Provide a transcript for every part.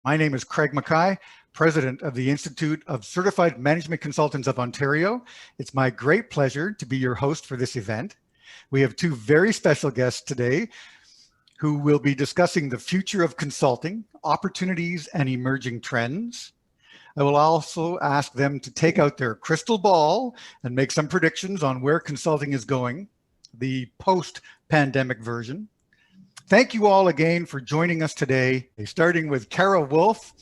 My name is Craig Mackay, President of the Institute of Certified Management Consultants of Ontario. It's my great pleasure to be your host for this event. We have two very special guests today who will be discussing the future of consulting, opportunities, and emerging trends. I will also ask them to take out their crystal ball and make some predictions on where consulting is going, the post-pandemic version. Thank you all again for joining us today, starting with Cara Wolf,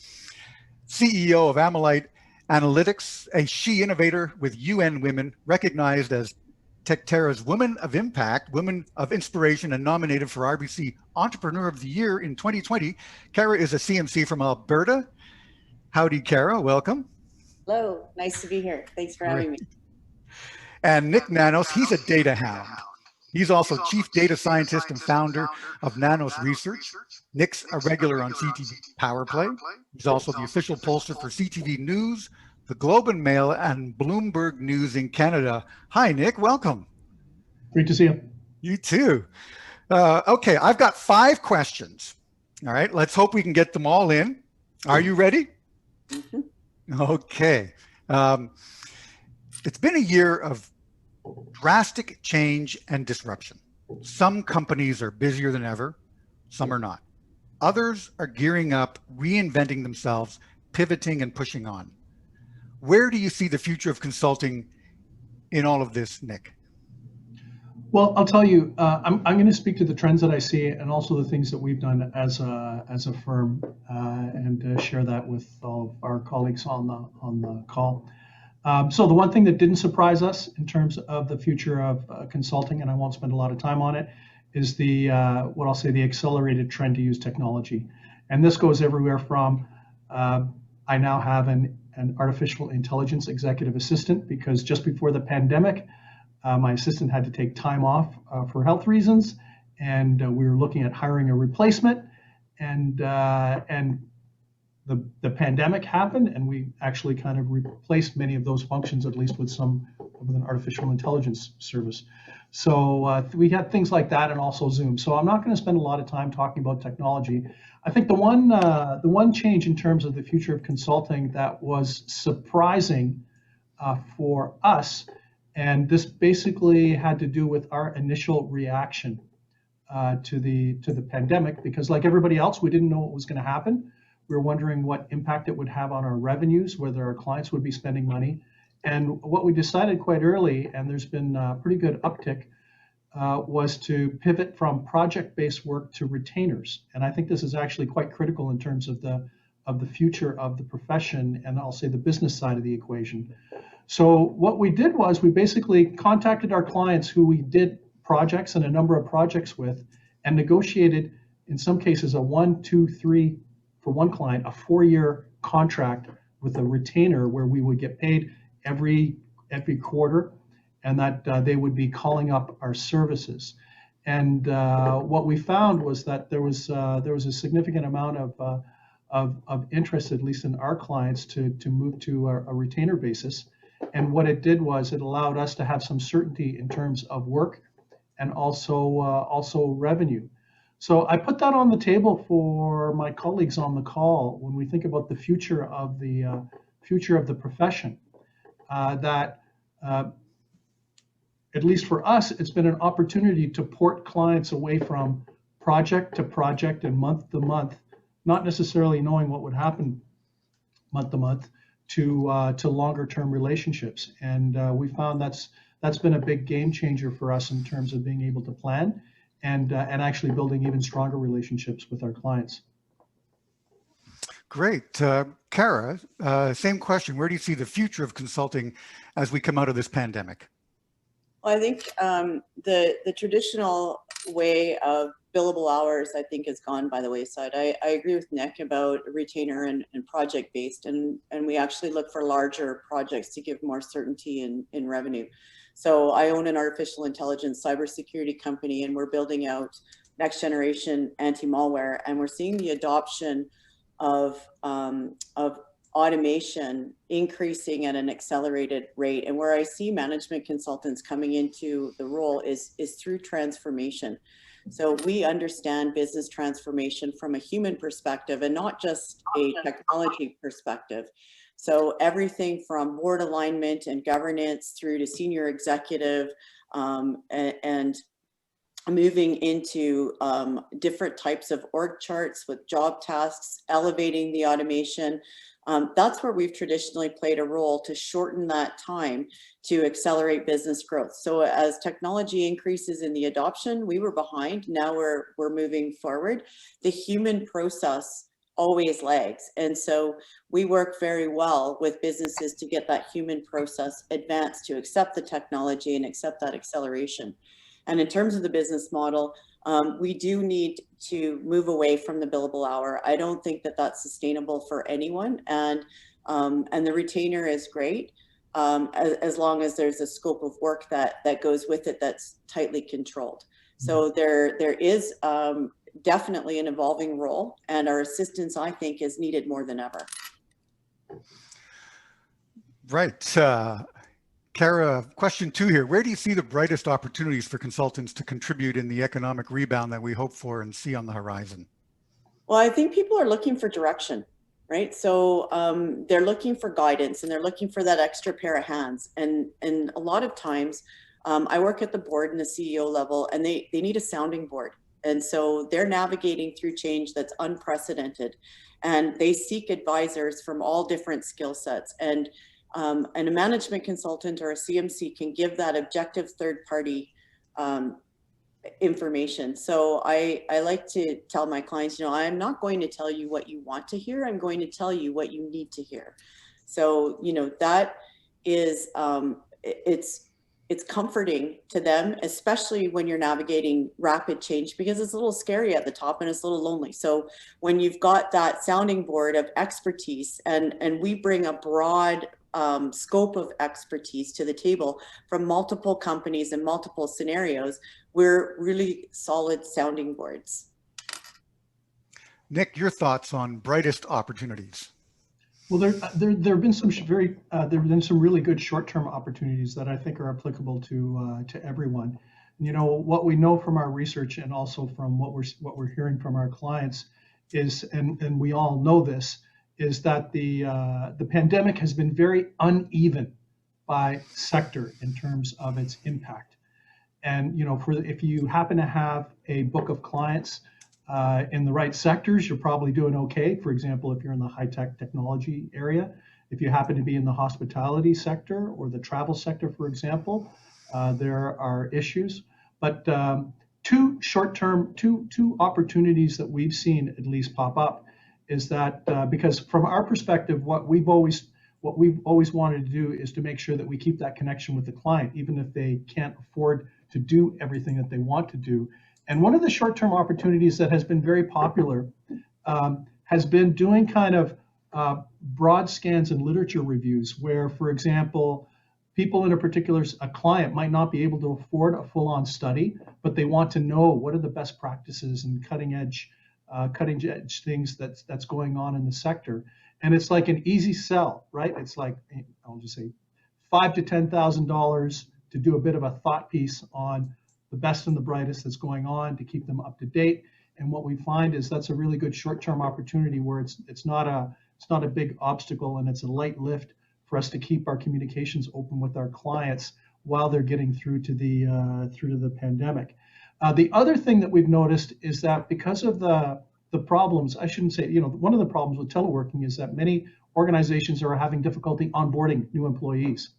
CEO of Amylite Analytics, a she innovator with UN Women, recognized as Tectera's Women of Impact, Women of Inspiration, and nominated for RBC Entrepreneur of the Year in 2020. Cara is a CMC from Alberta. Howdy, Cara, welcome. Hello, nice to be here. Thanks for having me. And Nick Nanos, he's a data hound. He's also Chief Data Scientist and founder of Nanos Research. Nick's a regular on CTV Power Play. He's also the official pollster for CTV News, the Globe and Mail, and Bloomberg News in Canada. Hi, Nick. Welcome. Great to see you. You too. Okay, I've got 5 questions. All right, let's hope we can get them all in. Are you ready? Mm-hmm. Okay. It's been a year of drastic change and disruption. Some companies are busier than ever, some are not. Others are gearing up, reinventing themselves, pivoting and pushing on. Where do you see the future of consulting in all of this, Nick? Well, I'll tell you, I'm going to speak to the trends that I see and also the things that we've done as a firm, and share that with all of our colleagues on the call. So the one thing that didn't surprise us in terms of the future of consulting, and I won't spend a lot of time on it, is the what I'll say the accelerated trend to use technology. And this goes everywhere from I now have an artificial intelligence executive assistant because just before the pandemic, my assistant had to take time off for health reasons, and we were looking at hiring a replacement, and the pandemic happened, and we actually kind of replaced many of those functions, at least with an artificial intelligence service. So we had things like that, and also Zoom. So I'm not going to spend a lot of time talking about technology. I think the one change in terms of the future of consulting that was surprising for us, and this basically had to do with our initial reaction to the pandemic, because like everybody else, we didn't know what was going to happen. We were wondering what impact it would have on our revenues, whether our clients would be spending money. And what we decided quite early, and there's been a pretty good uptick, was to pivot from project-based work to retainers. And I think this is actually quite critical in terms of the future of the profession, and I'll say the business side of the equation. So what we did was we basically contacted our clients who we did projects and a number of projects with, and negotiated, in some cases, a 1, 2, 3, for one client, a 4-year contract with a retainer where we would get paid every quarter, and that they would be calling up our services. And what we found was that there was a significant amount of interest, at least in our clients, to move to a retainer basis. And what it did was it allowed us to have some certainty in terms of work and also revenue. So I put that on the table for my colleagues on the call when we think about the future of the profession. That at least for us, it's been an opportunity to port clients away from project to project and month to month, not necessarily knowing what would happen month to month, to longer term relationships. And we found that's been a big game changer for us in terms of being able to plan and actually building even stronger relationships with our clients. Great. Cara, same question. Where do you see the future of consulting as we come out of this pandemic? Well, I think the traditional way of billable hours, I think, has gone by the wayside. I agree with Nick about retainer and project-based, and we actually look for larger projects to give more certainty in revenue. So I own an artificial intelligence cybersecurity company, and we're building out next generation anti-malware, and we're seeing the adoption of automation increasing at an accelerated rate. And where I see management consultants coming into the role is through transformation. So we understand business transformation from a human perspective and not just a technology perspective. So everything from board alignment and governance through to senior executive and moving into different types of org charts with job tasks, elevating the automation. That's where we've traditionally played a role to shorten that time to accelerate business growth. So as technology increases in the adoption, we were behind, now we're moving forward. The human process always lags. And so we work very well with businesses to get that human process advanced to accept the technology and accept that acceleration. And in terms of the business model, we do need to move away from the billable hour. I don't think that that's sustainable for anyone. And the retainer is great as long as there's a scope of work that goes with it that's tightly controlled. So there is definitely an evolving role, and our assistance, I think, is needed more than ever. Right. Cara, question 2 here. Where do you see the brightest opportunities for consultants to contribute in the economic rebound that we hope for and see on the horizon? Well, I think people are looking for direction, right? So they're looking for guidance and they're looking for that extra pair of hands. And a lot of times I work at the board and the CEO level, and they need a sounding board. And so they're navigating through change that's unprecedented, and they seek advisors from all different skill sets. And a management consultant or a CMC can give that objective third-party information. So I like to tell my clients, I'm not going to tell you what you want to hear. I'm going to tell you what you need to hear. So, that is, it's comforting to them, especially when you're navigating rapid change, because it's a little scary at the top and it's a little lonely. So when you've got that sounding board of expertise, and we bring a broad scope of expertise to the table from multiple companies and multiple scenarios, we're really solid sounding boards. Nick, your thoughts on brightest opportunities? Well, there have been some really good short-term opportunities that I think are applicable to everyone. What we know from our research and also from what we're hearing from our clients is, and we all know this, is that the pandemic has been very uneven by sector in terms of its impact. And if you happen to have a book of clients in the right sectors, you're probably doing okay. For example, if you're in the high-tech technology area, if you happen to be in the hospitality sector or the travel sector, for example, there are issues. But two opportunities that we've seen at least pop up is that because from our perspective, what we've always wanted to do is to make sure that we keep that connection with the client, even if they can't afford to do everything that they want to do. And one of the short-term opportunities that has been very popular has been doing kind of broad scans and literature reviews where, for example, people in a client might not be able to afford a full-on study, but they want to know what are the best practices and cutting edge things that's going on in the sector. And it's like an easy sell, right? It's like, I'll just say $5,000 to $10,000 to do a bit of a thought piece on the best and the brightest that's going on to keep them up to date. And what we find is that's a really good short-term opportunity where it's not a big obstacle, and it's a light lift for us to keep our communications open with our clients while they're getting through to the pandemic. The other thing that we've noticed is that because of the problems, I shouldn't say, one of the problems with teleworking is that many organizations are having difficulty onboarding new employees.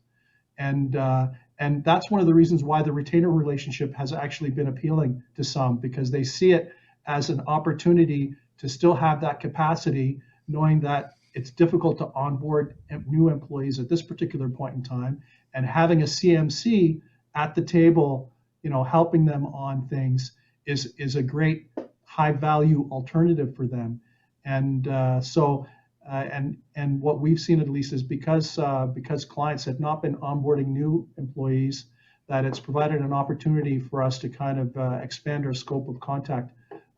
And that's one of the reasons why the retainer relationship has actually been appealing to some, because they see it as an opportunity to still have that capacity, knowing that it's difficult to onboard new employees at this particular point in time, and having a CMC at the table, helping them on things is a great high value alternative for them. And and what we've seen at least is because clients have not been onboarding new employees, that it's provided an opportunity for us to kind of expand our scope of contact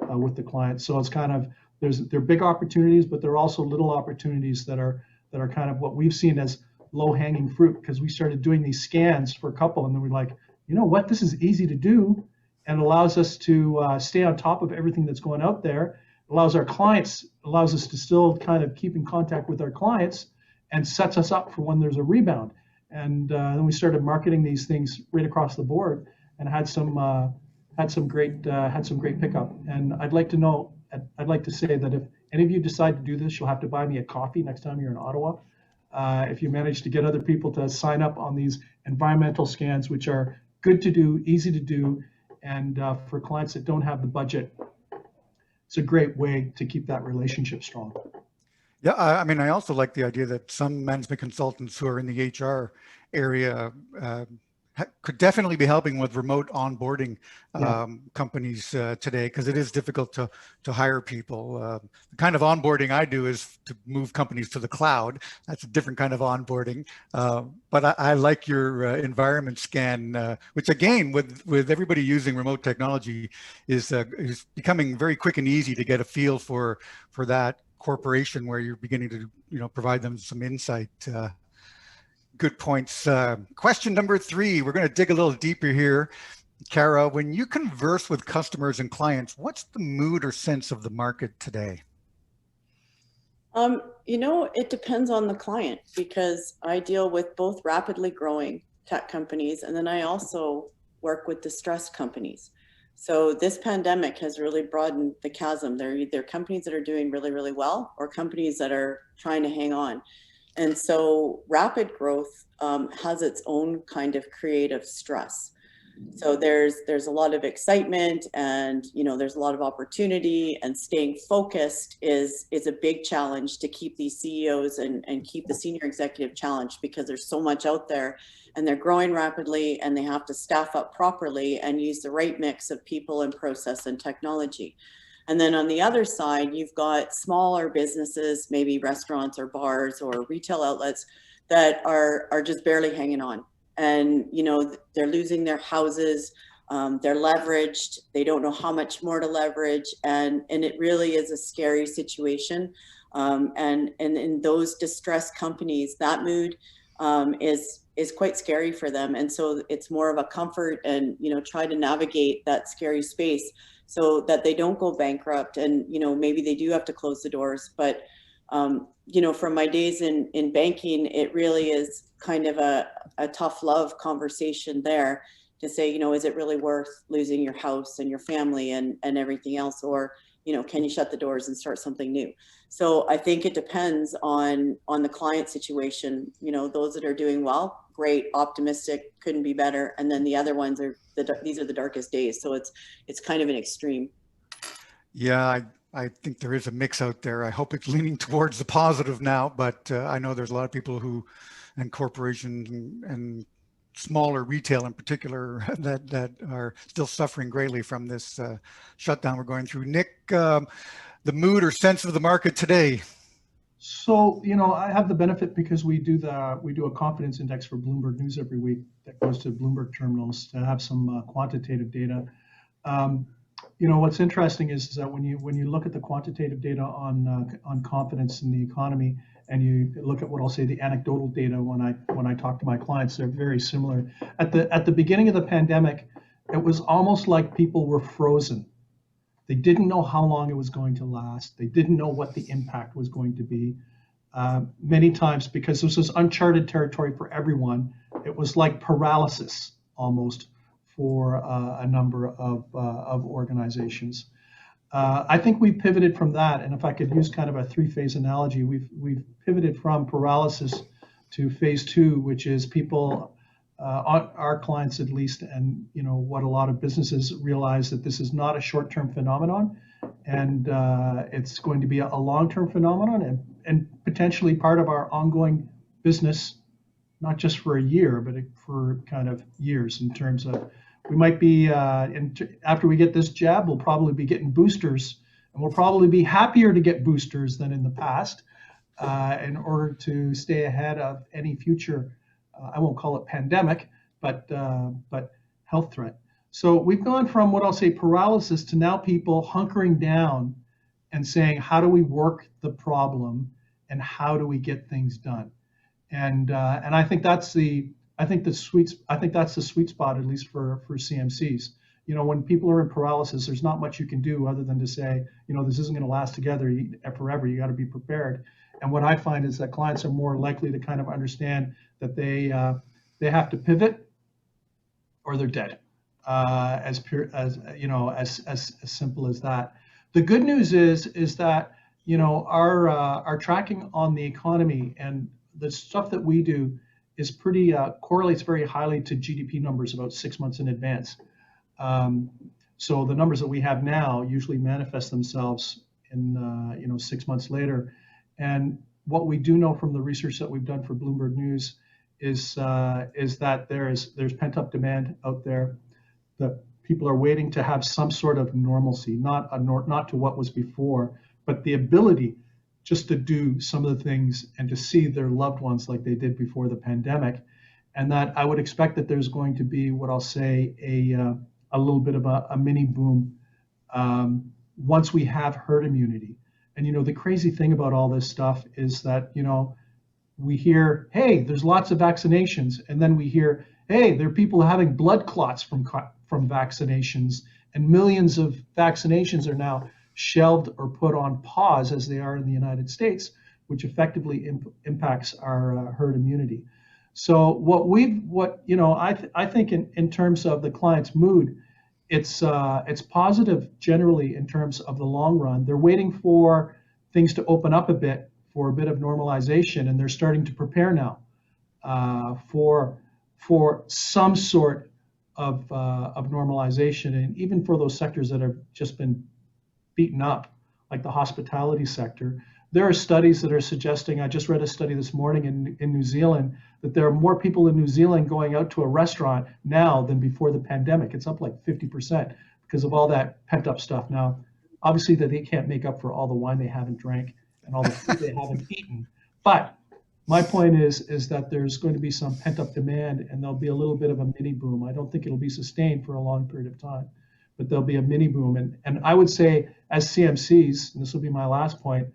with the client. So it's kind of, there are big opportunities, but there are also little opportunities that are kind of what we've seen as low hanging fruit, because we started doing these scans for a couple, and then we're like, you know what, this is easy to do. and allows us to stay on top of everything that's going out there. Allows us to still kind of keep in contact with our clients, and sets us up for when there's a rebound. And then we started marketing these things right across the board, and had some great pickup. And I'd like to say that if any of you decide to do this, you'll have to buy me a coffee next time you're in Ottawa. If you manage to get other people to sign up on these environmental scans, which are good to do, easy to do, and for clients that don't have the budget, it's a great way to keep that relationship strong. Yeah, I mean, I also like the idea that some management consultants who are in the HR area could definitely be helping with remote onboarding companies today, because it is difficult to hire people. The kind of onboarding I do is to move companies to the cloud. That's a different kind of onboarding. But I like your environment scan, which again, with everybody using remote technology, is becoming very quick and easy to get a feel for that corporation where you're beginning to provide them some insight. Good points. Question number 3, we're going to dig a little deeper here. Cara, when you converse with customers and clients, what's the mood or sense of the market today? It depends on the client, because I deal with both rapidly growing tech companies, and then I also work with distressed companies. So this pandemic has really broadened the chasm. There are either companies that are doing really, really well, or companies that are trying to hang on. And so rapid growth has its own kind of creative stress. So there's a lot of excitement, and there's a lot of opportunity, and staying focused is a big challenge to keep these CEOs and keep the senior executive challenged, because there's so much out there, and they're growing rapidly, and they have to staff up properly and use the right mix of people and process and technology. And then on the other side, you've got smaller businesses, maybe restaurants or bars or retail outlets, that are just barely hanging on. And they're losing their houses, they're leveraged, they don't know how much more to leverage, and it really is a scary situation. And in those distressed companies, that mood is quite scary for them. And so it's more of a comfort, and try to navigate that scary space so that they don't go bankrupt, and maybe they do have to close the doors. But from my days in banking, it really is kind of a tough love conversation there, to say, is it really worth losing your house and your family and everything else? Or, can you shut the doors and start something new? So I think it depends on the client situation. Those that are doing well, great, optimistic, couldn't be better. And then the other ones these are the darkest days. So it's kind of an extreme. Yeah, I think there is a mix out there. I hope it's leaning towards the positive now, but I know there's a lot of people and corporations and smaller retail in particular that are still suffering greatly from this shutdown we're going through. Nick, the mood or sense of the market today? So, I have the benefit, because we do a confidence index for Bloomberg News every week that goes to Bloomberg terminals to have some quantitative data. What's interesting is that when you look at the quantitative data on confidence in the economy, and you look at what I'll say the anecdotal data when I talk to my clients, they're very similar. At the beginning of the pandemic, it was almost like people were frozen. They didn't know how long it was going to last. They didn't know what the impact was going to be. Many times, because this was uncharted territory for everyone, it was like paralysis almost for a number of organizations. I think we pivoted from that, and if I could use kind of a 3-phase analogy, we've pivoted from paralysis to phase 2, which is people, our clients at least, and what a lot of businesses realize, that this is not a short-term phenomenon, and it's going to be a long-term phenomenon, and potentially part of our ongoing business, not just for a year, but for kind of years, in terms of, we might be, after we get this jab, we'll probably be getting boosters, and we'll probably be happier to get boosters than in the past, in order to stay ahead of any future, I won't call it pandemic, but health threat. So we've gone from what I'll say paralysis to now people hunkering down and saying, how do we work the problem, and how do we get things done? And I think that's the sweet spot, at least for CMCs. you know, when people are in paralysis, there's not much you can do other than to say, you know, this isn't going to last together forever. You got to be prepared. And what I find is that clients are more likely to kind of understand that they have to pivot or they're dead. As you know, as simple as that. The good news is that, you know, our tracking on the economy and the stuff that we do is pretty correlates very highly to GDP numbers about 6 months in advance. So the numbers that we have now usually manifest themselves in you know, 6 months later. And what we do know from the research that we've done for Bloomberg News is that there's pent-up demand out there, that people are waiting to have some sort of normalcy, not to what was before, but the ability just to do some of the things and to see their loved ones like they did before the pandemic. And that I would expect that there's going to be what I'll say a little bit of a mini boom once we have herd immunity. And, you know, the crazy thing about all this stuff is that, you know, we hear, hey, there's lots of vaccinations. And then we hear, hey, there are people having blood clots from vaccinations. And millions of vaccinations are now shelved or put on pause as they are in the United States, which effectively impacts our herd immunity. So you know, I think in terms of the client's mood, it's positive generally in terms of the long run. They're waiting for things to open up a bit, for a bit of normalization, and they're starting to prepare now for some sort of normalization, and even for those sectors that have just been beaten up, like the hospitality sector. There are studies that are suggesting, I just read a study this morning in New Zealand, that there are more people in New Zealand going out to a restaurant now than before the pandemic. It's up like 50% because of all that pent up stuff. Now, obviously that they can't make up for all the wine they haven't drank and all the food they haven't eaten. But my point is that there's going to be some pent up demand and there'll be a little bit of a mini boom. I don't think it'll be sustained for a long period of time, but there'll be a mini boom. And I would say as CMCs, and this will be my last point,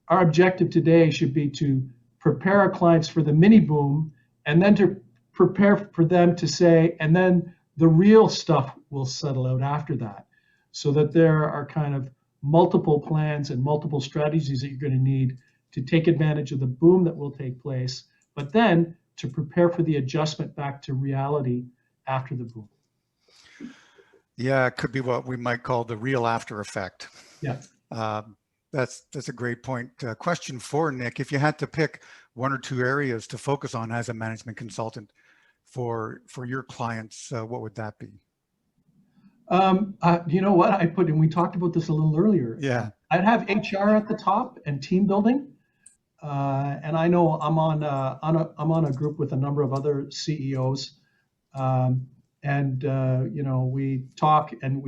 our objective today should be to prepare our clients for the mini boom and then to prepare for them to say, and then the real stuff will settle out after that, so that there are kind of multiple plans and multiple strategies that you're going to need to take advantage of the boom that will take place, but then to prepare for the adjustment back to reality after the boom. Yeah, it could be what we might call the real after effect. Yeah. That's a great point. Question 4, Nick, if you had to pick 1 or 2 areas to focus on as a management consultant for your clients, what would that be? You know what I put, and we talked about this a little earlier. Yeah. I'd have HR at the top and team building. And I know I'm on a group with a number of other CEOs. You know, we talk and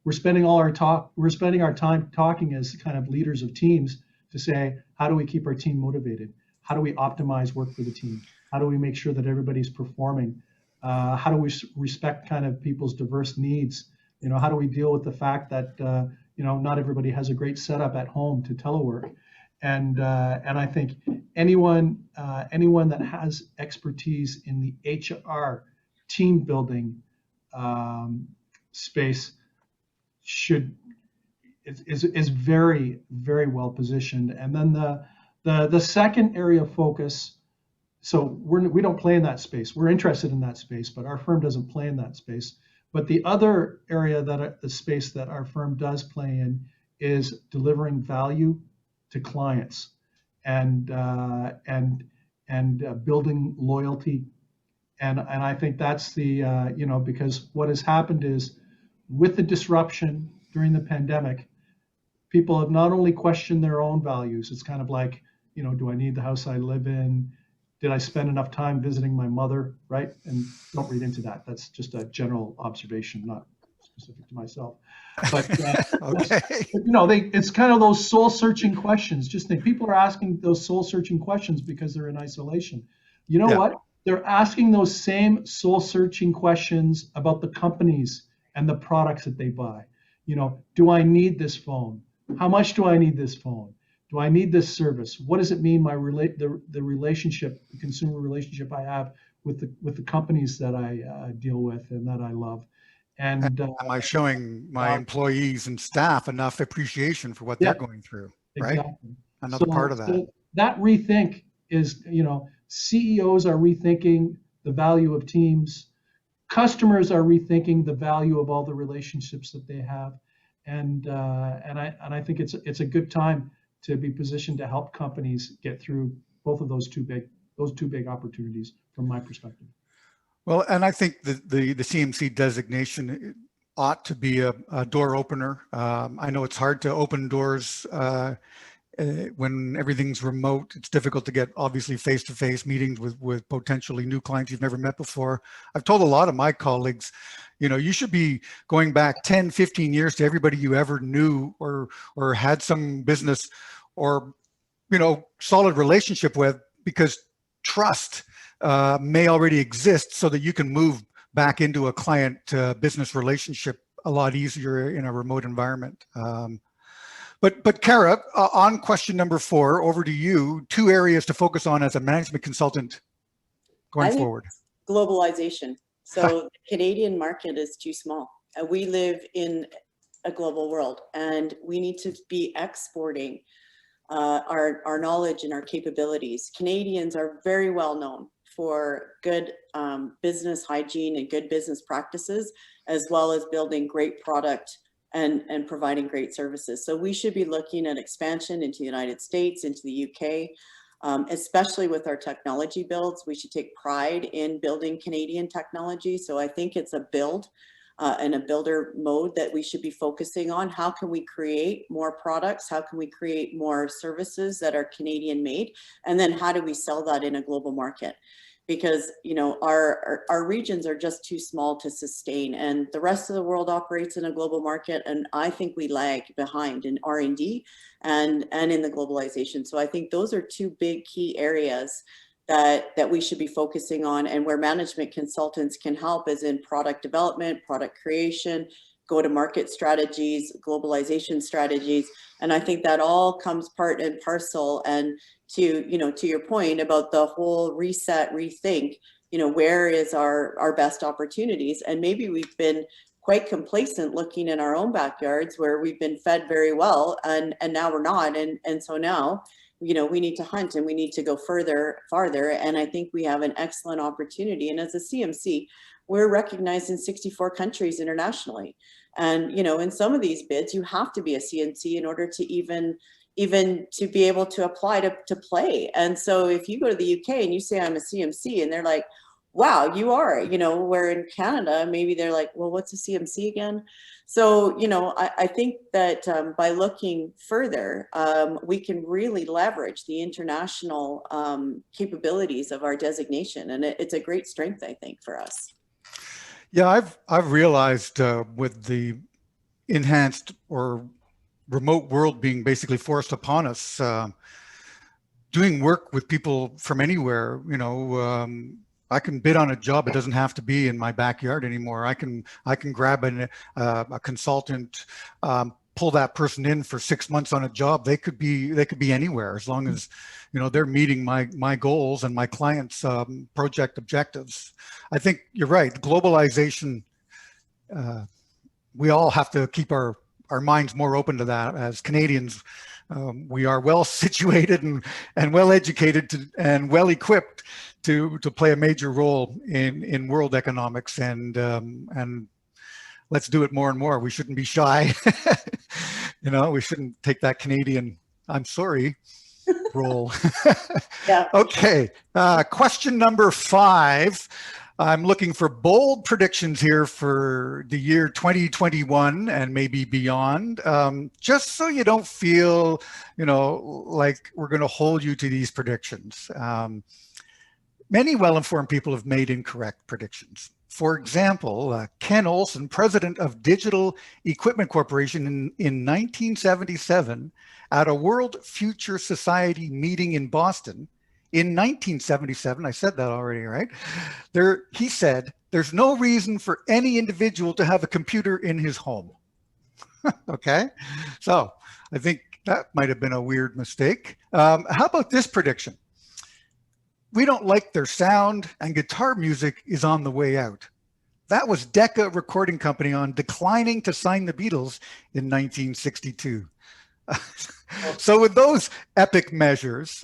we're spending our time talking as kind of leaders of teams to say, how do we keep our team motivated? How do we optimize work for the team? How do we make sure that everybody's performing? How do we respect kind of people's diverse needs? You know, how do we deal with the fact that you know, not everybody has a great setup at home to telework? And I think anyone that has expertise in the HR team building space is very, very well positioned. And then the second area of focus, so we don't play in that space. We're interested in that space, but our firm doesn't play in that space. But the other area the space that our firm does play in is delivering value to clients and building loyalty. And I think that's the, you know, because what has happened is with the disruption during the pandemic, people have not only questioned their own values. It's kind of like, you know, do I need the house I live in? Did I spend enough time visiting my mother, right? And don't read into that. That's just a general observation, not specific to myself. But okay. you know, it's kind of those soul-searching questions. Just think, people are asking those soul-searching questions because they're in isolation. You know what? They're asking those same soul-searching questions about the companies and the products that they buy. You know, do I need this phone? How much do I need this phone? Do I need this service? What does it mean, the relationship, the consumer relationship I have with the companies that I deal with and that I love? And am I showing my employees and staff enough appreciation for what yeah, they're going through, right? exactly. Another part of that. So that rethink is, you know, CEOs are rethinking the value of teams. Customers are rethinking the value of all the relationships that they have, and I think it's a good time to be positioned to help companies get through both of those two big opportunities from my perspective. Well, and I think the CMC designation ought to be a door opener. I know it's hard to open doors when everything's remote. It's difficult to get obviously face-to-face meetings with potentially new clients you've never met before. I've told a lot of my colleagues, you know, you should be going back 10, 15 years to everybody you ever knew or had some business or, you know, solid relationship with, because trust may already exist so that you can move back into a client business relationship a lot easier in a remote environment. But Cara, on question number 4, over to you. 2 areas to focus on as a management consultant going forward. Globalization. So the Canadian market is too small. We live in a global world, and we need to be exporting our knowledge and our capabilities. Canadians are very well known for good business hygiene and good business practices, as well as building great product and providing great services. So we should be looking at expansion into the United States, into the UK, especially with our technology builds. We should take pride in building Canadian technology. So I think it's a build and a builder mode that we should be focusing on. How can we create more products? How can we create more services that are Canadian made? And then how do we sell that in a global market? Because, you know, our regions are just too small to sustain, and the rest of the world operates in a global market, and I think we lag behind in R&D and in the globalization. So I think those are 2 big key areas that we should be focusing on, and where management consultants can help is in product development, product creation, go-to-market strategies, globalization strategies. And I think that all comes part and parcel. And to your point about the whole reset, rethink, you know, where is our best opportunities? And maybe we've been quite complacent looking in our own backyards where we've been fed very well, and now we're not. And so now, you know, we need to hunt and we need to go farther. And I think we have an excellent opportunity. And as a CMC, we're recognized in 64 countries internationally. And, you know, in some of these bids, you have to be a CMC in order to even to be able to apply to play. And so if you go to the UK and you say, I'm a CMC, and they're like, wow, you are, you know, where in Canada, maybe they're like, well, what's a CMC again? So, you know, I think that by looking further, we can really leverage the international capabilities of our designation. And it's a great strength, I think, for us. Yeah, I've realized with the enhanced or remote world being basically forced upon us, doing work with people from anywhere, you know, I can bid on a job. It doesn't have to be in my backyard anymore. I can grab a consultant, pull that person in for 6 months on a job. They could be anywhere, as long as, you know, they're meeting my goals and my clients' project objectives. I think you're right. Globalization, we all have to keep our minds more open to that. As Canadians, we are well situated and well educated and well equipped to play a major role in world economics, and let's do it more and more. We shouldn't be shy. You know, we shouldn't take that Canadian "I'm sorry" role. Yeah. Okay, question number 5. I'm looking for bold predictions here for the year 2021 and maybe beyond, just so you don't feel, you know, like we're going to hold you to these predictions. Many well-informed people have made incorrect predictions. For example, Ken Olson, president of Digital Equipment Corporation in 1977, at a World Future Society meeting in Boston, in 1977, I said that already, right? He said, there's no reason for any individual to have a computer in his home. Okay, so I think that might have been a weird mistake. How about this prediction? We don't like their sound, and guitar music is on the way out. That was Decca Recording Company on declining to sign the Beatles in 1962. So with those epic measures,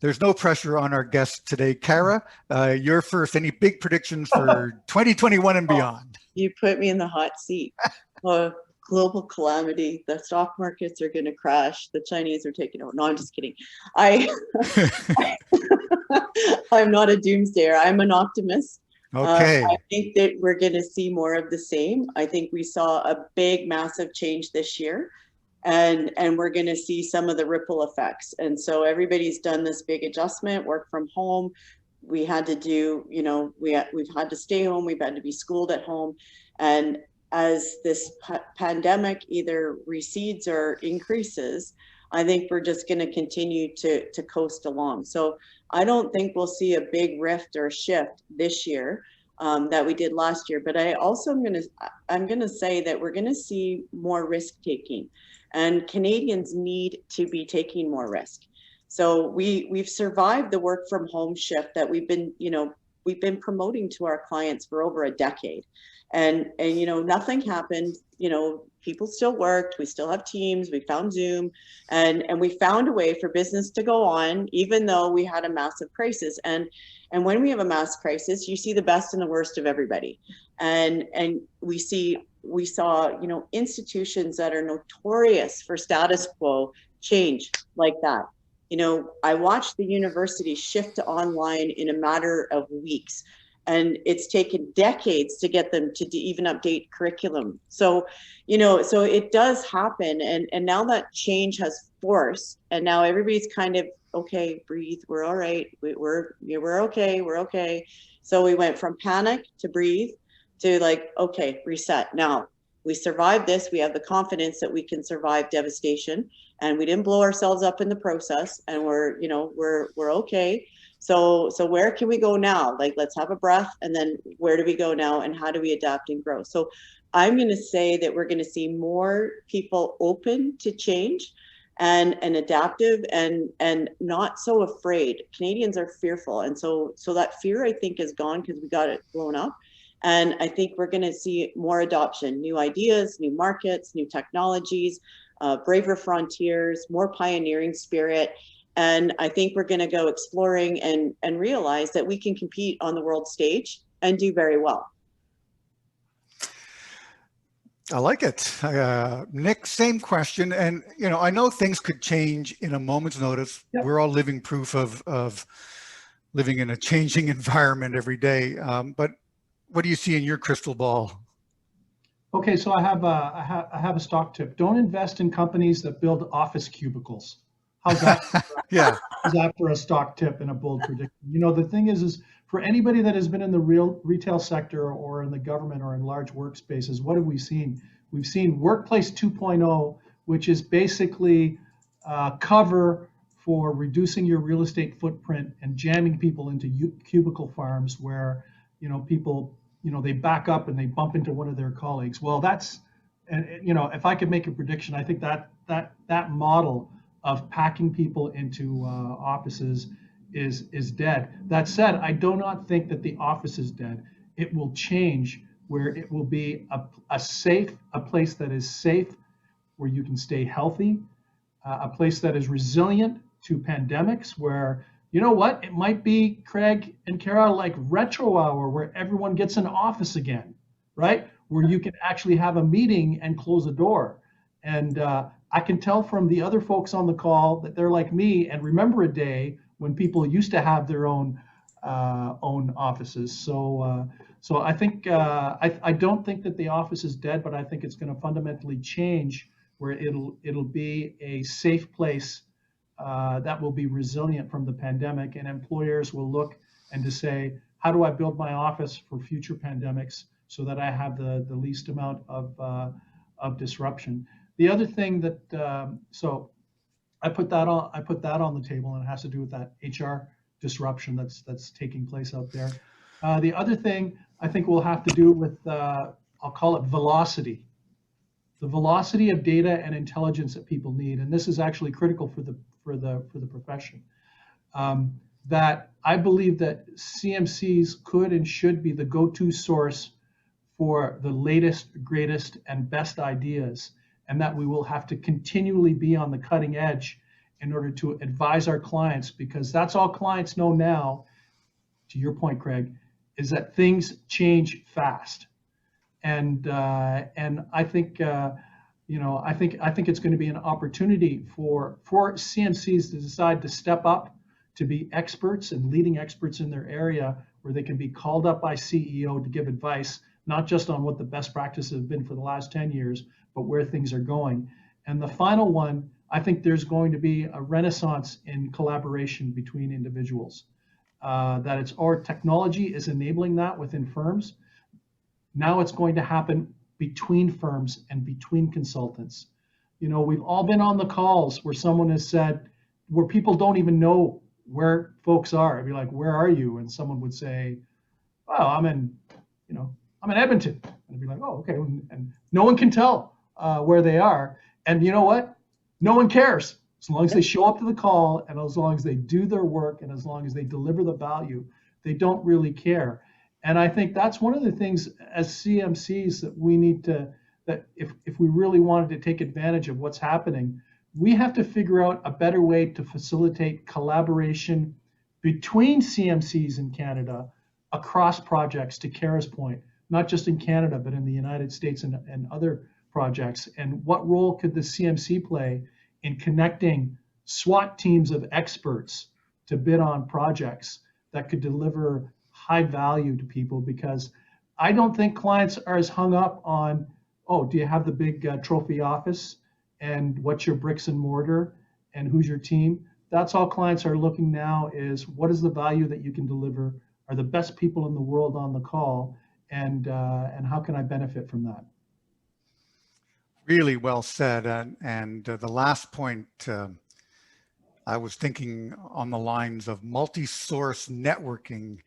there's no pressure on our guest today. Cara, you're first. Any big predictions for 2021 and beyond? You put me in the hot seat. Global calamity. The stock markets are going to crash. The Chinese are taking over. No, I'm just kidding. I'm not a doomsdayer. I'm an optimist. Okay. I think that we're going to see more of the same. I think we saw a big, massive change this year. And we're going to see some of the ripple effects. And so everybody's done this big adjustment, work from home. We had to do, we've had to stay home. We've had to be schooled at home. And as this pandemic either recedes or increases, I think we're just going to continue to coast along. So I don't think we'll see a big rift or shift this year that we did last year. But I also I'm going to say that we're going to see more risk taking. And Canadians need to be taking more risk. So we've survived the work from home shift that we've been promoting to our clients for over a decade. And nothing happened. People still worked. We still have Teams. We found Zoom, and we found a way for business to go on, even though we had a massive crisis. And when we have a mass crisis, you see the best and the worst of everybody. And we saw, institutions that are notorious for status quo change like that. I watched the university shift to online in a matter of weeks, and it's taken decades to get them to even update curriculum. So, so it does happen. And now that change has force, and now everybody's kind of, okay, breathe, we're all right. We're okay. So we went from panic to breathe to like, okay, reset. Now we survived this. We have the confidence that we can survive devastation, and we didn't blow ourselves up in the process, and we're okay. So where can we go now? Like, let's have a breath, and then where do we go now, and how do we adapt and grow? So I'm going to say that we're going to see more people open to change and adaptive and not so afraid. Canadians are fearful, and so that fear, I think, is gone because we got it blown up. And I think we're going to see more adoption, new ideas, new markets, new technologies, braver frontiers, more pioneering spirit. And I think we're going to go exploring and realize that we can compete on the world stage and do very well. I like it. Nick, same question. And, I know things could change in a moment's notice. Yep. We're all living proof of living in a changing environment every day. But what do you see in your crystal ball? Okay, so I have a stock tip. Don't invest in companies that build office cubicles. How's that? Yeah. How's that for a stock tip and a bold prediction? The thing is for anybody that has been in the retail sector or in the government or in large workspaces, what have we seen? We've seen Workplace 2.0, which is basically cover for reducing your real estate footprint and jamming people into cubicle farms where, people, they back up and they bump into one of their colleagues. Well, if I could make a prediction, I think that model of packing people into offices is dead. That said, I do not think that the office is dead. It will change where it will be a place that is safe, where you can stay healthy, a place that is resilient to pandemics, where, it might be, Craig and Cara, like retro hour, where everyone gets an office again, right? Where you can actually have a meeting and close a door. And I can tell from the other folks on the call that they're like me and remember a day when people used to have their own offices. So I think I don't think that the office is dead, but I think it's going to fundamentally change where it'll be a safe place that will be resilient from the pandemic, and employers will look and to say, how do I build my office for future pandemics so that I have the least amount of disruption. The other thing that so I put that on the table, and it has to do with that HR disruption that's taking place out there. The other thing I think will have to do with I'll call it velocity, the velocity of data and intelligence that people need, and this is actually critical for the profession. That I believe that CMCs could and should be the go-to source for the latest, greatest, and best ideas, and that we will have to continually be on the cutting edge in order to advise our clients, because that's all clients know now, to your point, Craig, is that things change fast. And I think I think it's going to be an opportunity for CMCs to decide to step up to be experts and leading experts in their area, where they can be called up by CEO to give advice, not just on what the best practices have been for the last 10 years, but where things are going. And the final one, I think there's going to be a renaissance in collaboration between individuals. That it's our technology is enabling that within firms. Now it's going to happen between firms and between consultants. We've all been on the calls where someone has said, where people don't even know where folks are. I'd be like, where are you? And someone would say, well, I'm in Edmonton. And I'd be like, oh, okay. And no one can tell where they are. And you know what? No one cares. As long as they show up to the call, and as long as they do their work, and as long as they deliver the value, they don't really care. And I think that's one of the things as CMCs that we need to, that if we really wanted to take advantage of what's happening, we have to figure out a better way to facilitate collaboration between CMCs in Canada across projects, to Cara's point, not just in Canada, but in the United States and other projects. And what role could the CMC play in connecting SWAT teams of experts to bid on projects that could deliver high value to people? Because I don't think clients are as hung up on, oh, do you have the big trophy office, and what's your bricks and mortar, and who's your team? That's all clients are looking now, is what is the value that you can deliver? Are the best people in the world on the call, and how can I benefit from that? Really well said. And the last point, I was thinking on the lines of multi-source networking.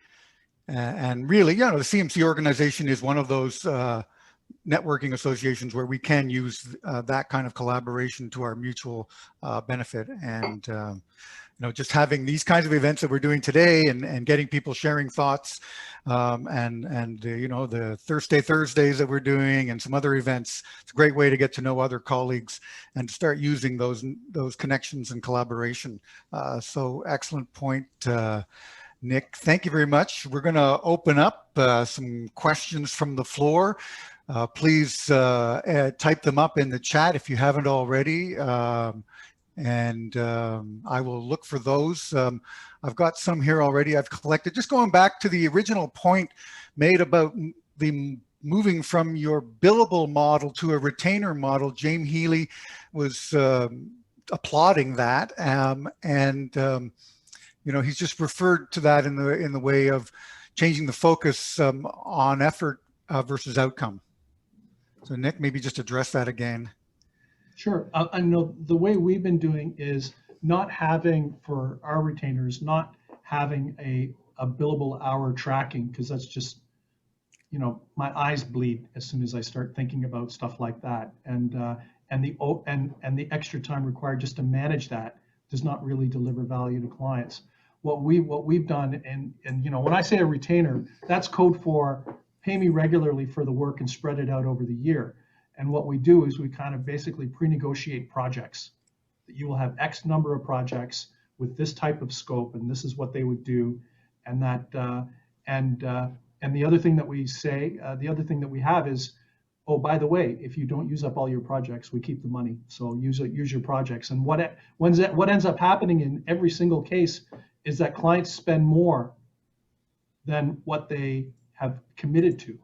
And really, the CMC organization is one of those networking associations where we can use that kind of collaboration to our mutual benefit. And just having these kinds of events that we're doing today, and getting people sharing thoughts, and the Thursdays that we're doing, and some other events, it's a great way to get to know other colleagues and to start using those connections and collaboration. So excellent point, Nick. Thank you very much. We're going to open up some questions from the floor. Please type them up in the chat if you haven't already. And I will look for those. I've got some here already I've collected. Just going back to the original point made about the moving from your billable model to a retainer model, James Healy was applauding that. He's just referred to that in the way of changing the focus on effort versus outcome. So Nick, maybe just address that again. Sure. I know the way we've been doing is not having, for our retainers, not having a billable hour tracking, because that's just, my eyes bleed as soon as I start thinking about stuff like that. And the extra time required just to manage that does not really deliver value to clients. What we've done, and when I say a retainer, that's code for pay me regularly for the work and spread it out over the year. And what we do is we kind of basically pre-negotiate projects, that you will have X number of projects with this type of scope, and this is what they would do. And that and the other thing that we say, the other thing that we have is, oh, by the way, if you don't use up all your projects, we keep the money. So use your projects. And what ends up happening in every single case is that clients spend more than what they have committed to.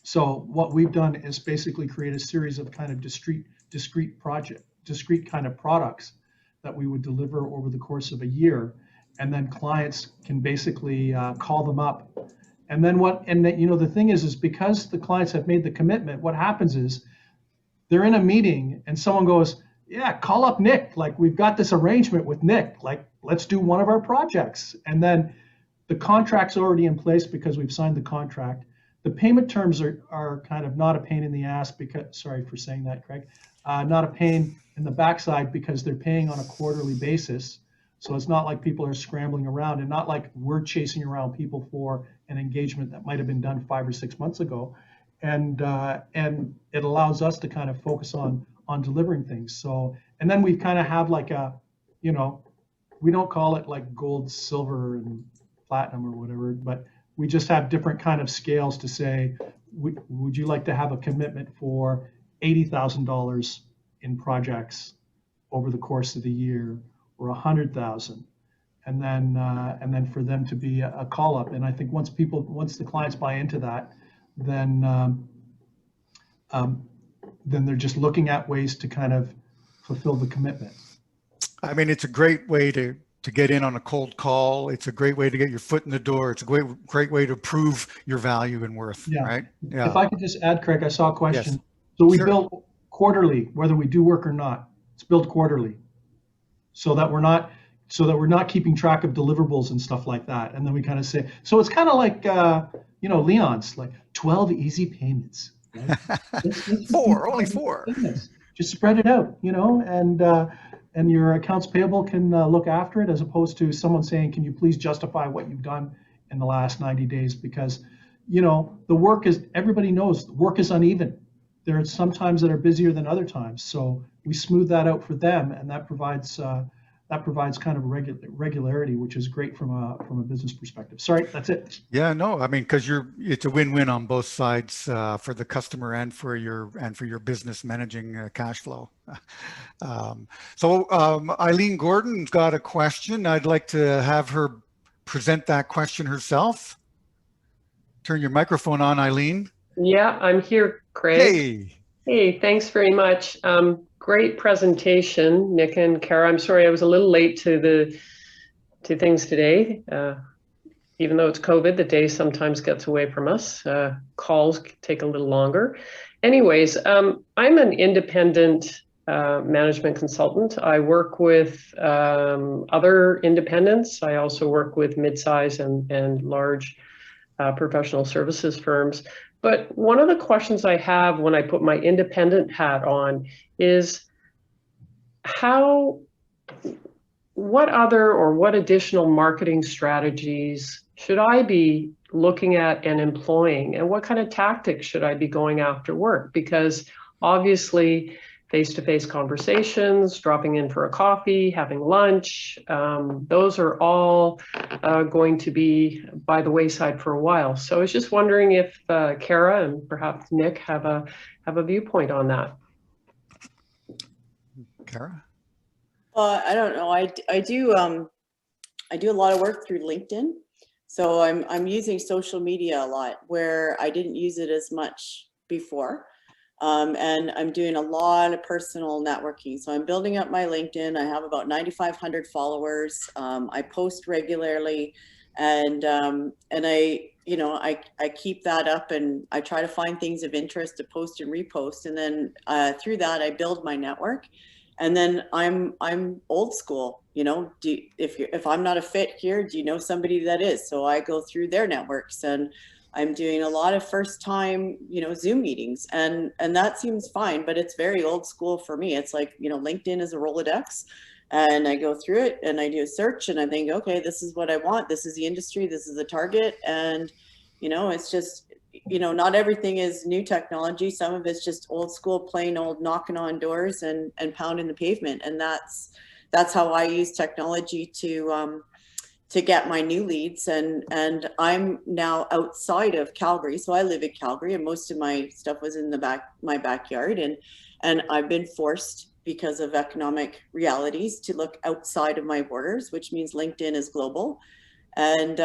So what we've done is basically create a series of kind of discrete kind of products that we would deliver over the course of a year, and then clients can basically call them up. And then the thing is because the clients have made the commitment, what happens is they're in a meeting and someone goes, yeah, call up Nick. Like, we've got this arrangement with Nick. Like, let's do one of our projects. And then the contract's already in place because we've signed the contract. The payment terms are kind of not a pain in the ass, because, sorry for saying that, Craig, not a pain in the backside, because they're paying on a quarterly basis. So it's not like people are scrambling around, and not like we're chasing around people for an engagement that might have been done 5 or 6 months ago. And it allows us to kind of focus on delivering things. So, and then we kind of have like a, you know, we don't call it like gold, silver, and platinum or whatever, but we just have different kind of scales to say, would you like to have a commitment for $80,000 in projects over the course of the year, or 100,000, and then for them to be a call up. And I think once the clients buy into that, then they're just looking at ways to kind of fulfill the commitment. I mean, it's a great way to get in on a cold call. It's a great way to get your foot in the door. It's a great way to prove your value and worth, Yeah. right? Yeah. If I could just add, Craig, I saw a question. Yes. So we Sure. build quarterly, whether we do work or not. It's built quarterly, so that we're not keeping track of deliverables and stuff like that. And then we kind of say, so it's kind of like Leon's like 12 easy payments. Right? Only four. Payments. Just spread it out, and your accounts payable can look after it, as opposed to someone saying, can you please justify what you've done in the last 90 days? Because, the work is, everybody knows the work is uneven. There are some times that are busier than other times. So we smooth that out for them, and that provides kind of regularity, which is great from a business perspective. Sorry, that's it. Yeah, no, I mean, because it's a win-win on both sides, for the customer and for your business managing cash flow. Eileen Gordon's got a question. I'd like to have her present that question herself. Turn your microphone on, Eileen. Yeah, I'm here, Craig. Hey. Hey, thanks very much. Great presentation, Nick and Cara. I'm sorry I was a little late to things today. Even though it's COVID, the day sometimes gets away from us. Calls take a little longer. Anyways, I'm an independent management consultant. I work with other independents. I also work with mid-size and large professional services firms. But one of the questions I have when I put my independent hat on is what other or what additional marketing strategies should I be looking at and employing? And what kind of tactics should I be going after work? Because obviously, face-to-face conversations, dropping in for a coffee, having lunch, those are all going to be by the wayside for a while. So I was just wondering if Cara and perhaps Nick have a viewpoint on that. Cara? I don't know. I do a lot of work through LinkedIn. So I'm using social media a lot, where I didn't use it as much before. And I'm doing a lot of personal networking. So I'm building up my LinkedIn. I have about 9,500 followers. I post regularly, and I keep that up, and I try to find things of interest to post and repost. And then through that, I build my network. And then I'm old school, if I'm not a fit here, do you know somebody that is? So I go through their networks, and I'm doing a lot of first time, Zoom meetings, and that seems fine, but it's very old school for me. It's like, LinkedIn is a Rolodex, and I go through it and I do a search, and I think, okay, this is what I want. This is the industry. This is the target. And, it's just, not everything is new technology. Some of it's just old school, plain old knocking on doors and pounding the pavement. And that's how I use technology to get my new leads. And I'm now outside of Calgary. So I live in Calgary, and most of my stuff was in my backyard. And I've been forced, because of economic realities, to look outside of my borders, which means LinkedIn is global. And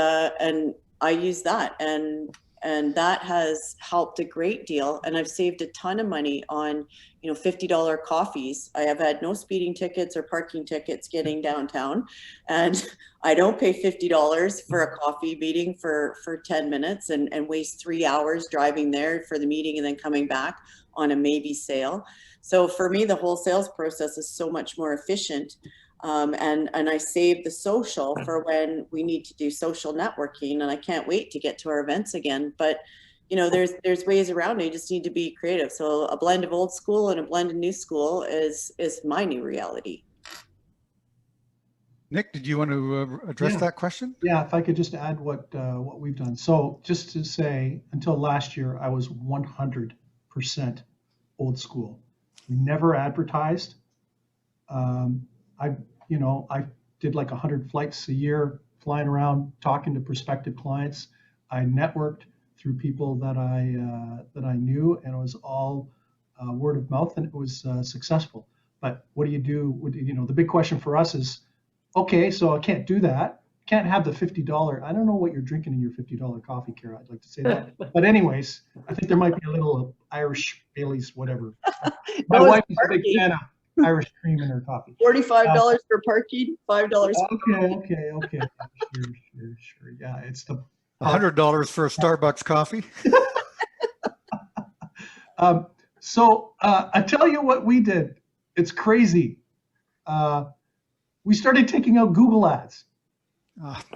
I use that. And that has helped a great deal. And I've saved a ton of money on, $50 coffees. I have had no speeding tickets or parking tickets getting downtown. And I don't pay $50 for a coffee meeting for 10 minutes and waste 3 hours driving there for the meeting and then coming back on a maybe sale. So for me, the whole sales process is so much more efficient. And I save the social for when we need to do social networking, and I can't wait to get to our events again. But there's ways around it. You just need to be creative. So a blend of old school and a blend of new school is my new reality. Nick, did you want to address Yeah. that question? Yeah, if I could just add what we've done. So just to say, until last year, I was 100% old school. We never advertised. I, I did like 100 flights a year, flying around, talking to prospective clients. I networked through people that I knew, and it was all word of mouth, and it was successful. But what do you do? The big question for us is, okay, so I can't do that. Can't have the $50. I don't know what you're drinking in your $50 coffee, Cara. I'd like to say that. But anyways, I think there might be a little Irish Bailey's, whatever. My No, it's wife is a big parking. fan of Irish cream in her coffee. $45 for parking, $5 for Okay. Sure. Yeah, it's the $100 for a Starbucks coffee. So I tell you what we did. It's crazy. We started taking out Google ads.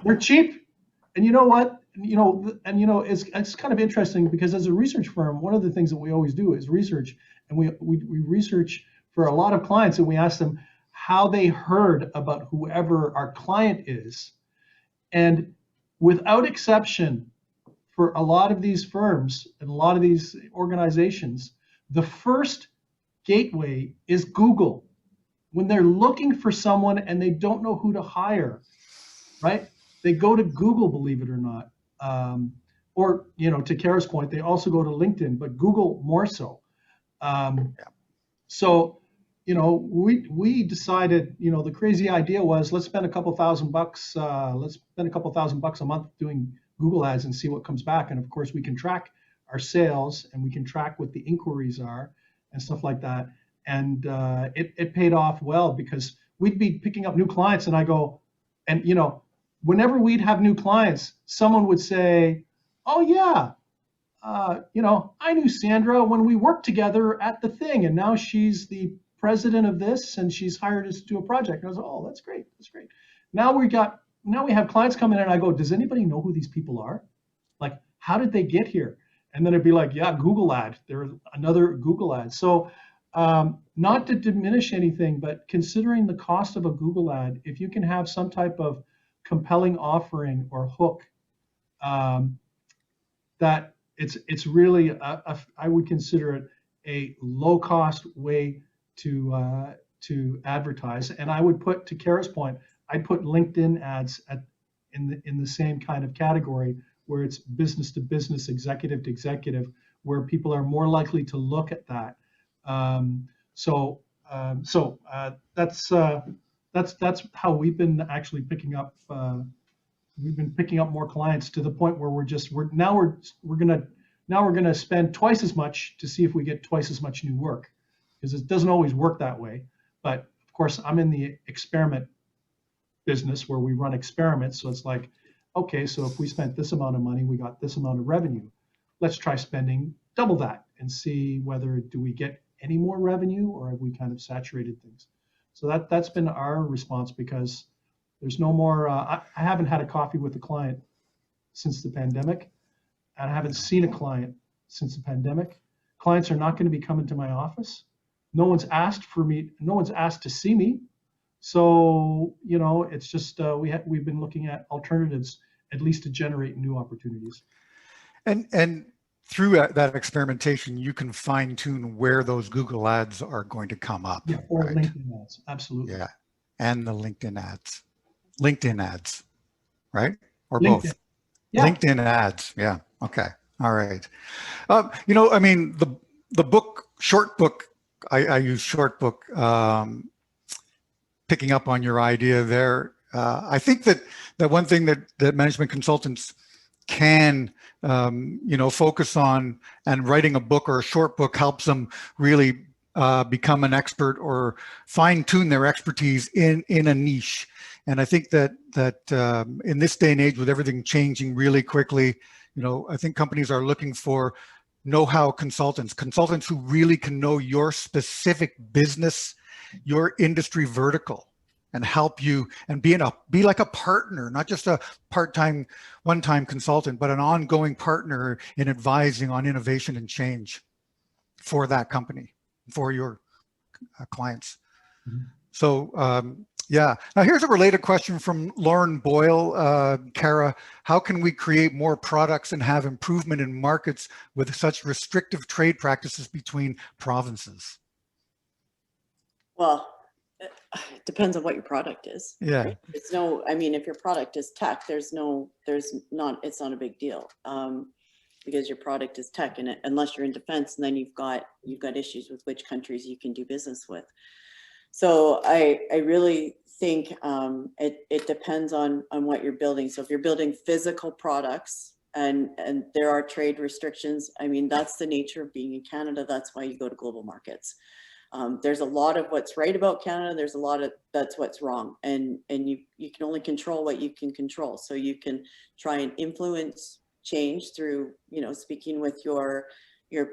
They're cheap, and you know what? It's kind of interesting because as a research firm, one of the things that we always do is research, and we research for a lot of clients, and we ask them how they heard about whoever our client is, and without exception, for a lot of these firms and a lot of these organizations, the first gateway is Google. When they're looking for someone and they don't know who to hire, right? They go to Google, believe it or not. Or, to Cara's point, they also go to LinkedIn, but Google more so. So, we decided, the crazy idea was, let's spend a couple $1,000. Let's spend a couple $1,000 a month doing Google ads and see what comes back. And of course, we can track our sales and we can track what the inquiries are and stuff like that. And it paid off well because we'd be picking up new clients, and I go, and whenever we'd have new clients, someone would say, "Oh yeah, I knew Sandra when we worked together at the thing, and now she's the president of this, and she's hired us to do a project." And I was like, "Oh, that's great. Now we have clients come in, and I go, "Does anybody know who these people are? Like, how did they get here?" And then it'd be like, "Yeah, Google ad. There's another Google ad." So not to diminish anything, but considering the cost of a Google ad, if you can have some type of compelling offering or hook, that it's really I would consider it a low cost way to advertise. And I would put, to Cara's point, I'd put LinkedIn ads in the same kind of category, where it's business to business, executive to executive, where people are more likely to look at that. That's how we've been actually picking up. We've been picking up more clients to the point where we're gonna spend twice as much to see if we get twice as much new work, because it doesn't always work that way. But of course, I'm in the experiment business where we run experiments. So it's like, okay, so if we spent this amount of money, we got this amount of revenue. Let's try spending double that and see whether do we get any more revenue, or have we kind of saturated things. So that's been our response, because there's no more, I haven't had a coffee with a client since the pandemic, and I haven't seen a client since the pandemic. Clients are not going to be coming to my office. No one's asked for me. No one's asked to see me. So, it's just, we've been looking at alternatives, at least to generate new opportunities. And through that experimentation, you can fine tune where those Google ads are going to come up. Yeah, or right? LinkedIn ads, absolutely. Yeah, and the LinkedIn ads, right? Or LinkedIn. both? Yeah. LinkedIn ads, yeah, okay, all right. The book, short book, I use short book, picking up on your idea there. I think that one thing that management consultants can focus on, and writing a book or a short book helps them really become an expert or fine tune their expertise in a niche. And I think that in this day and age, with everything changing really quickly, I think companies are looking for know-how consultants who really can know your specific business, your industry vertical, and help you and be like a partner, not just a part-time, one-time consultant, but an ongoing partner in advising on innovation and change for that company, for your clients. Mm-hmm. So Yeah. Now here's a related question from Lauren Boyle. Cara, how can we create more products and have improvement in markets with such restrictive trade practices between provinces? Well, it depends on what your product is. Yeah. Right? It's no, I mean, if your product is tech, it's not a big deal. Because your product is tech, and unless you're in defense, and then you've got issues with which countries you can do business with. So I really think it depends on what you're building. So if you're building physical products and there are trade restrictions, I mean, that's the nature of being in Canada. That's why you go to global markets. There's a lot of what's right about Canada. There's a lot of that's what's wrong, and you can only control what you can control. So you can try and influence change through, speaking with your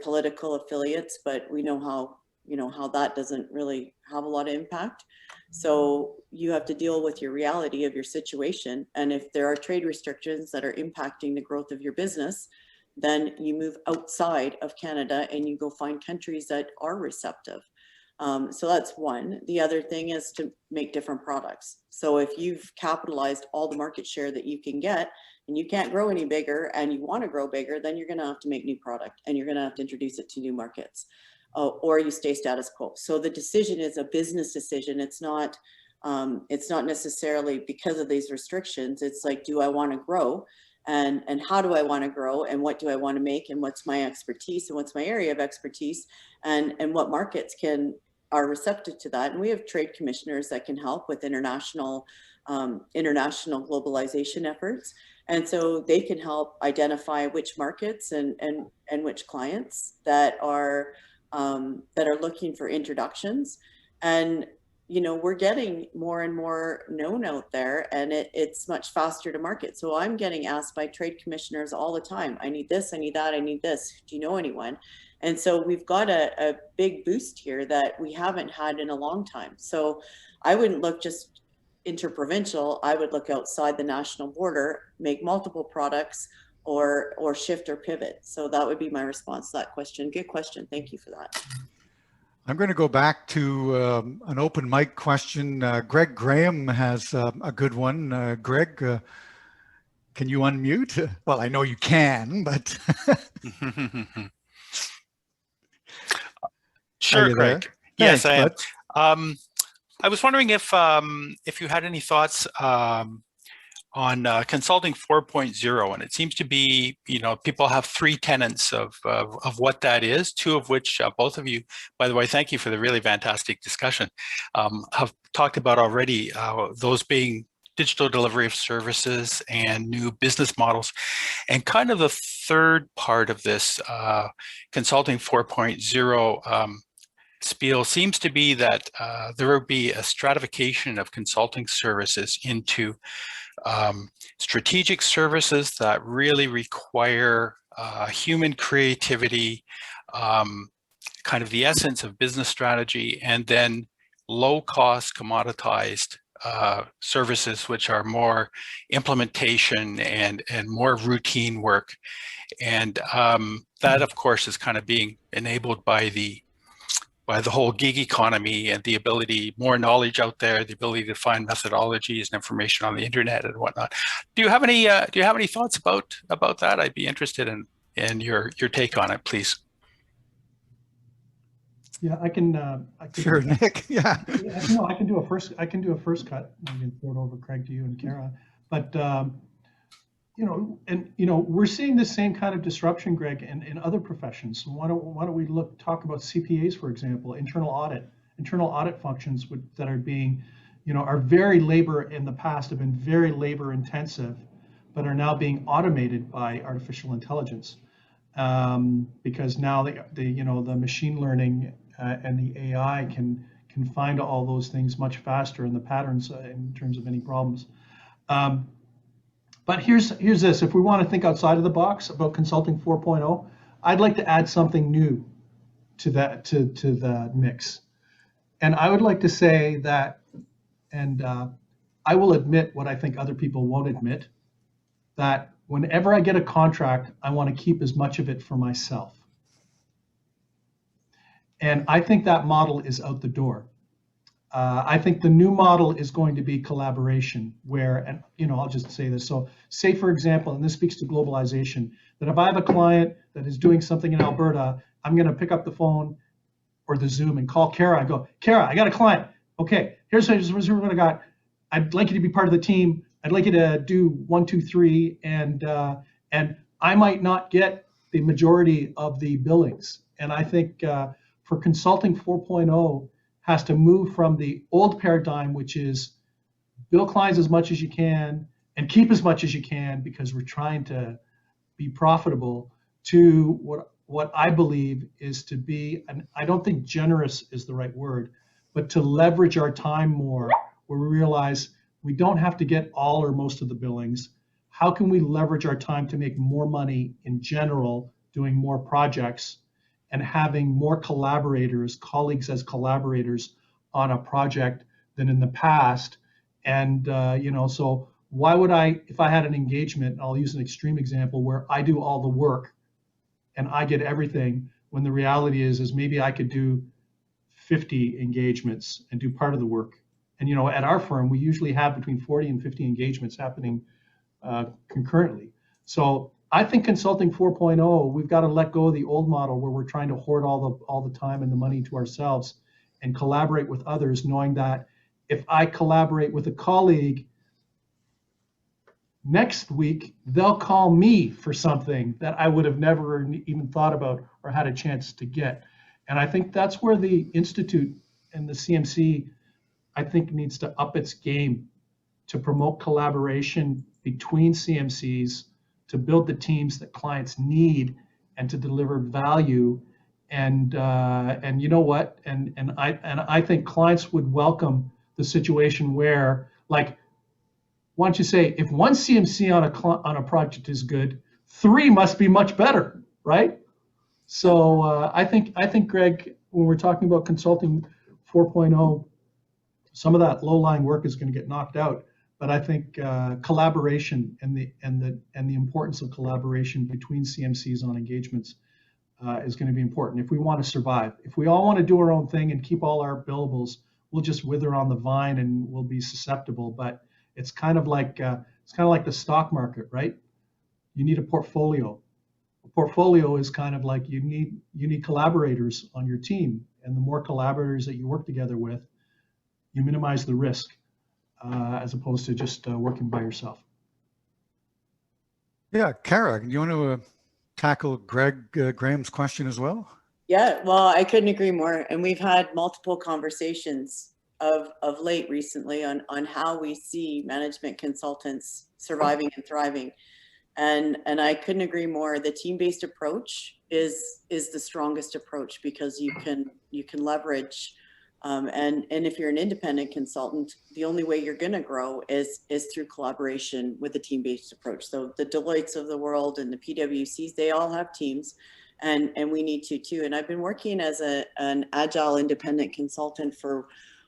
political affiliates, but we know how that doesn't really have a lot of impact. So you have to deal with your reality of your situation. And if there are trade restrictions that are impacting the growth of your business, then you move outside of Canada and you go find countries that are receptive. So that's one. The other thing is to make different products. So if you've capitalized all the market share that you can get and you can't grow any bigger and you want to grow bigger, then you're going to have to make new product and you're going to have to introduce it to new markets, or you stay status quo. So the decision is a business decision. It's not necessarily because of these restrictions. It's like, do I want to grow? And how do I want to grow, and what do I want to make, and what's my expertise, and what's my area of expertise, and what markets are receptive to that. And we have trade commissioners that can help with international globalization efforts, and so they can help identify which markets and which clients that are looking for introductions. And we're getting more and more known out there, and it's much faster to market. So I'm getting asked by trade commissioners all the time, I need this, I need that, I need this. Do you know anyone? And so we've got a big boost here that we haven't had in a long time. So I wouldn't look just interprovincial. I would look outside the national border, make multiple products, or shift or pivot. So that would be my response to that question. Good question. Thank you for that. I'm going to go back to an open mic question. Greg Graham has a good one. Greg, can you unmute? Well, I know you can, but. Sure, Greg. Thanks, yes, I am. I was wondering if you had any thoughts on Consulting 4.0, and it seems to be, people have three tenets of what that is, two of which both of you, by the way, thank you for the really fantastic discussion, have talked about already, those being digital delivery of services and new business models. And kind of the third part of this Consulting 4.0 spiel seems to be that there will be a stratification of consulting services into strategic services that really require human creativity, kind of the essence of business strategy, and then low-cost commoditized services, which are more implementation and more routine work. And that, of course, is kind of being enabled by the whole gig economy and the ability, more knowledge out there, the ability to find methodologies and information on the internet and whatnot. Do you have any thoughts about that? I'd be interested in your take on it, please. Yeah, I can Sure, Nick. Yeah. No, I can do a first cut. I can throw it over, Craig, to you and Cara. But we're seeing the same kind of disruption, Greg, in other professions. So why don't we talk about CPAs, for example, internal audit functions that are being, are very in the past have been very labor intensive, but are now being automated by artificial intelligence, because now the machine learning and the AI can find all those things much faster, and the patterns in terms of any problems. But here's this. If we want to think outside of the box about Consulting 4.0, I'd like to add something new to that to the mix. And I would like to say that, and I will admit what I think other people won't admit, that whenever I get a contract, I want to keep as much of it for myself. And I think that model is out the door. I think the new model is going to be collaboration where, and I'll just say this. So say, for example, and this speaks to globalization, that if I have a client that is doing something in Alberta, I'm going to pick up the phone or the Zoom and call Cara. I go, Cara, I got a client. Okay, here's what I got. I'd like you to be part of the team. I'd like you to do 1, 2, 3, and I might not get the majority of the billings. And I think for Consulting 4.0 has to move from the old paradigm, which is bill clients as much as you can and keep as much as you can because we're trying to be profitable, to what I believe is to be, and I don't think generous is the right word, but to leverage our time more, where we realize we don't have to get all or most of the billings. How can we leverage our time to make more money in general, doing more projects, and having more collaborators, colleagues as collaborators on a project than in the past? And so why would I, if I had an engagement, I'll use an extreme example where I do all the work and I get everything, when the reality is maybe I could do 50 engagements and do part of the work. And at our firm, we usually have between 40 and 50 engagements happening concurrently. So I think Consulting 4.0, we've got to let go of the old model where we're trying to hoard all the time and the money to ourselves and collaborate with others, knowing that if I collaborate with a colleague, next week they'll call me for something that I would have never even thought about or had a chance to get. And I think that's where the Institute and the CMC, I think, needs to up its game to promote collaboration between CMCs, to build the teams that clients need and to deliver value. And you know what? And I think clients would welcome the situation where, like, why don't you say, if one CMC on a project is good, 3 must be much better, right? So I think, Greg, when we're talking about Consulting 4.0, some of that low-lying work is going to get knocked out. But I think collaboration and the importance of collaboration between CMCs on engagements is going to be important if we want to survive. If we all want to do our own thing and keep all our billables, we'll just wither on the vine and we'll be susceptible. But it's kind of like the stock market, right? You need a portfolio. A portfolio is kind of like you need collaborators on your team, and the more collaborators that you work together with, you minimize the risk as opposed to just working by yourself. Yeah, Cara, do you want to tackle Graham's question as well? Yeah, well, I couldn't agree more. And we've had multiple conversations of late recently on how we see management consultants surviving and thriving. And I couldn't agree more. The team-based approach is the strongest approach because you can leverage. And if you're an independent consultant, the only way you're going to grow is through collaboration with a team-based approach. So the Deloittes of the world and the PwCs, they all have teams, and we need to too. And I've been working as an agile independent consultant for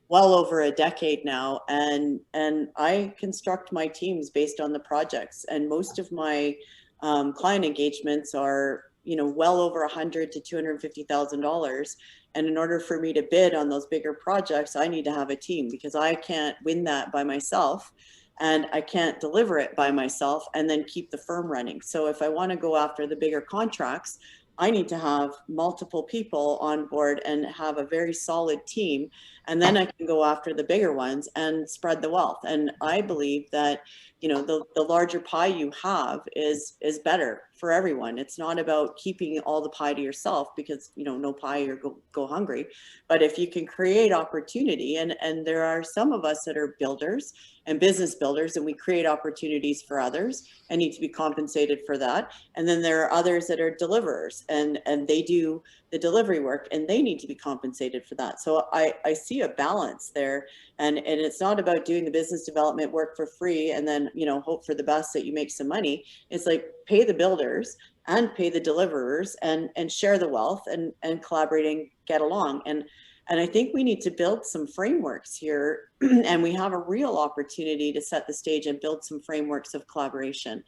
well over a decade now, and I construct my teams based on the projects. And most of my client engagements are well over $100,000 to $250,000. And in order for me to bid on those bigger projects, I need to have a team, because I can't win that by myself and I can't deliver it by myself and then keep the firm running. So if I want to go after the bigger contracts, I need to have multiple people on board and have a very solid team. And then I can go after the bigger ones and spread the wealth. And I believe that, the larger pie you have is better for everyone. It's not about keeping all the pie to yourself, because, no pie or go hungry. But if you can create opportunity, and there are some of us that are builders and business builders, and we create opportunities for others and need to be compensated for that. And then there are others that are deliverers, and they do the delivery work and they need to be compensated for that. So I see a balance there, and it's not about doing the business development work for free and then, hope for the best that you make some money. It's like, pay the builders and pay the deliverers and share the wealth and collaborating, get along. And I think we need to build some frameworks here, and we have a real opportunity to set the stage and build some frameworks of collaboration,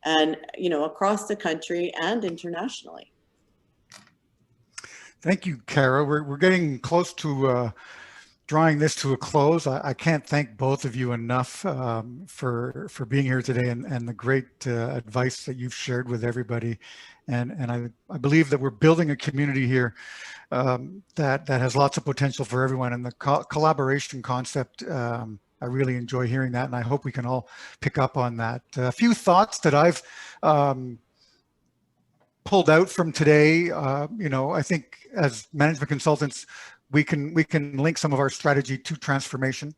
and across the country and internationally. Thank you, Cara. We're getting close to drawing this to a close, I can't thank both of you enough for being here today and the great advice that you've shared with everybody. And I believe that we're building a community here that has lots of potential for everyone. And the collaboration concept, I really enjoy hearing that, and I hope we can all pick up on that. A few thoughts that I've pulled out from today. I think as management consultants, we can link some of our strategy to transformation,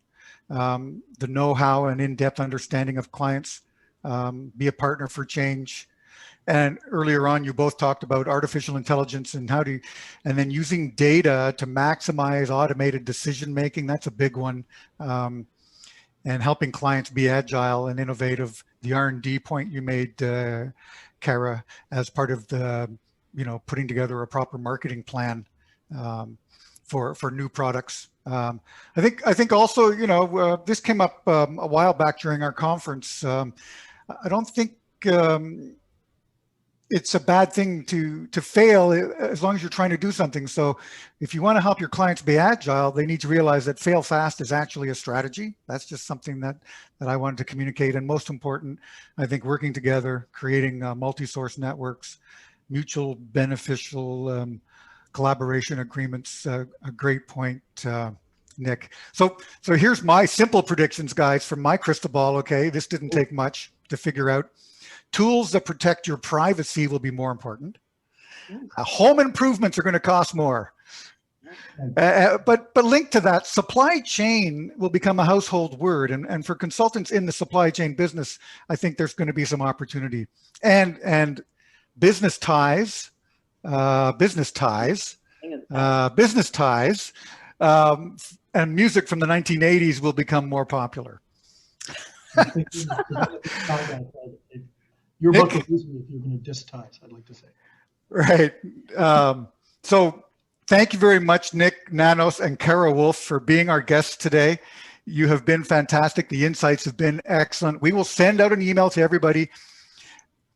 the know-how and in-depth understanding of clients, be a partner for change. And earlier on, you both talked about artificial intelligence and and then using data to maximize automated decision-making. That's a big one. And helping clients be agile and innovative. The R&D point you made, Cara, as part of the, putting together a proper marketing plan for new products. I think also, this came up a while back during our conference. I don't think it's a bad thing to fail as long as you're trying to do something. So if you want to help your clients be agile, they need to realize that fail fast is actually a strategy. That's just something that I wanted to communicate. And most important, I think working together, creating multi-source networks, mutual beneficial collaboration agreements, a great point, Nick. So here's my simple predictions, guys, from my crystal ball. Okay, this didn't take much to figure out. Tools that protect your privacy will be more important. Home improvements are going to cost more. But linked to that, supply chain will become a household word. And for consultants in the supply chain business, I think there's going to be some opportunity. And business ties, and music from the 1980s will become more popular. Your book will use me if you're going to diss ties, I'd like to say. Right. So thank you very much, Nick, Nanos, and Cara Wolf for being our guests today. You have been fantastic. The insights have been excellent. We will send out an email to everybody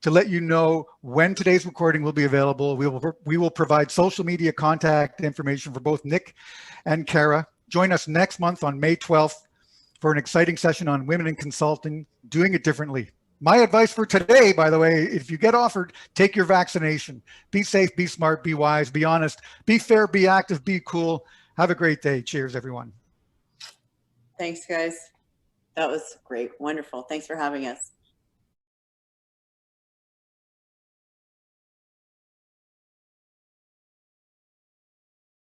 to let you know when today's recording will be available. We will provide social media contact information for both Nick and Cara. Join us next month on May 12th for an exciting session on women in consulting, doing it differently. My advice for today, by the way, if you get offered, take your vaccination. Be safe, be smart, be wise, be honest, be fair, be active, be cool. Have a great day. Cheers, everyone. Thanks, guys. That was great. Wonderful. Thanks for having us.